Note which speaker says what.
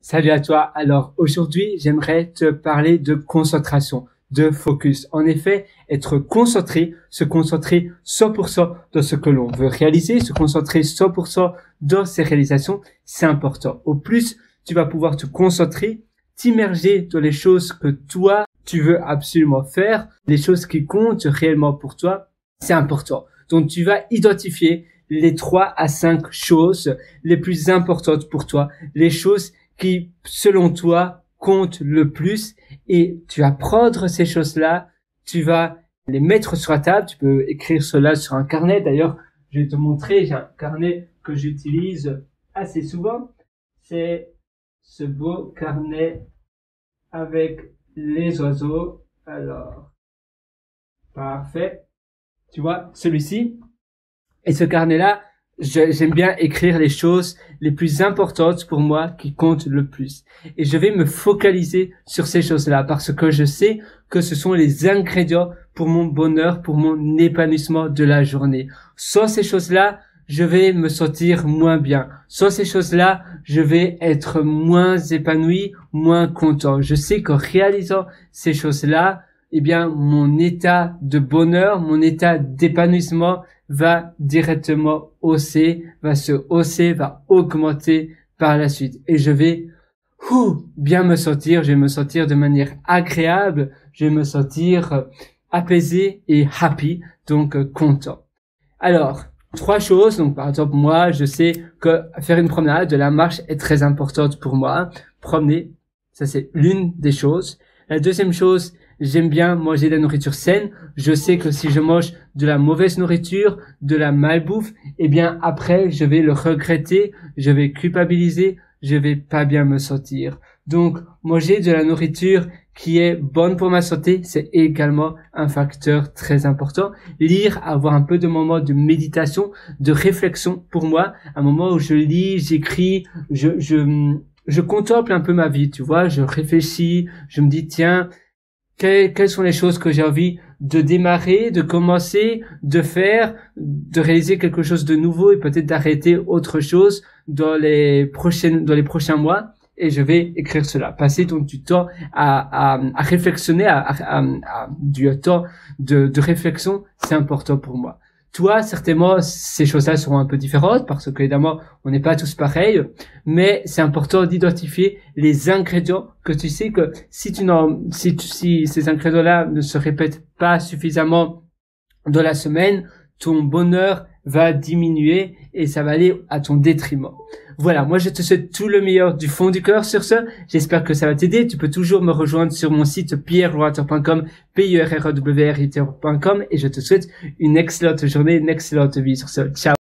Speaker 1: Salut à toi. Alors aujourd'hui, j'aimerais te parler de concentration, de focus. En effet, être concentré, se concentrer 100% dans ce que l'on veut réaliser, se concentrer 100% dans ses réalisations, c'est important. Au plus, tu vas pouvoir te concentrer, t'immerger dans les choses que toi, tu veux absolument faire, les choses qui comptent réellement pour toi, c'est important. Donc tu vas identifier les 3 à 5 choses les plus importantes pour toi, les choses qui, selon toi, comptent le plus, et tu vas prendre ces choses-là, tu vas les mettre sur la table, tu peux écrire cela sur un carnet. D'ailleurs, je vais te montrer, j'ai un carnet que j'utilise assez souvent. C'est ce beau carnet avec les oiseaux. Alors, parfait. Tu vois, celui-ci. Et ce carnet-là, j'aime bien écrire les choses les plus importantes pour moi qui comptent le plus. Et je vais me focaliser sur ces choses-là parce que je sais que ce sont les ingrédients pour mon bonheur, pour mon épanouissement de la journée. Sans ces choses-là, je vais me sentir moins bien. Sans ces choses-là, je vais être moins épanoui, moins content. Je sais qu'en réalisant ces choses-là, eh bien, mon état de bonheur, mon état d'épanouissement va directement va augmenter par la suite. Et je vais bien me sentir, je vais me sentir de manière agréable, je vais me sentir apaisé et happy, donc content. Alors, 3 choses. Donc, par exemple, moi, je sais que faire une promenade, de la marche est très importante pour moi. Promener, ça c'est l'une des choses. La deuxième chose, j'aime bien manger de la nourriture saine. Je sais que si je mange de la mauvaise nourriture, de la malbouffe, eh bien après, je vais le regretter, je vais culpabiliser, je vais pas bien me sentir. Donc, manger de la nourriture qui est bonne pour ma santé, c'est également un facteur très important. Lire, avoir un peu de moments de méditation, de réflexion pour moi, un moment où je lis, j'écris, je contemple un peu ma vie, tu vois, je réfléchis, je me dis, tiens, quelles sont les choses que j'ai envie de démarrer, de commencer, de faire, de réaliser quelque chose de nouveau et peut-être d'arrêter autre chose dans les prochains mois. Et je vais écrire cela. Passer donc du temps à réflexionner, du temps de réflexion, c'est important pour moi. Toi, certainement, ces choses-là seront un peu différentes parce que, évidemment, on n'est pas tous pareils, mais c'est important d'identifier les ingrédients que tu sais que si ces ingrédients-là ne se répètent pas suffisamment dans la semaine, ton bonheur va diminuer et ça va aller à ton détriment. Voilà, moi je te souhaite tout le meilleur du fond du cœur sur ce. J'espère que ça va t'aider. Tu peux toujours me rejoindre sur mon site pierreroater.com, pierrewriter.com, et je te souhaite une excellente journée, une excellente vie sur ce. Ciao.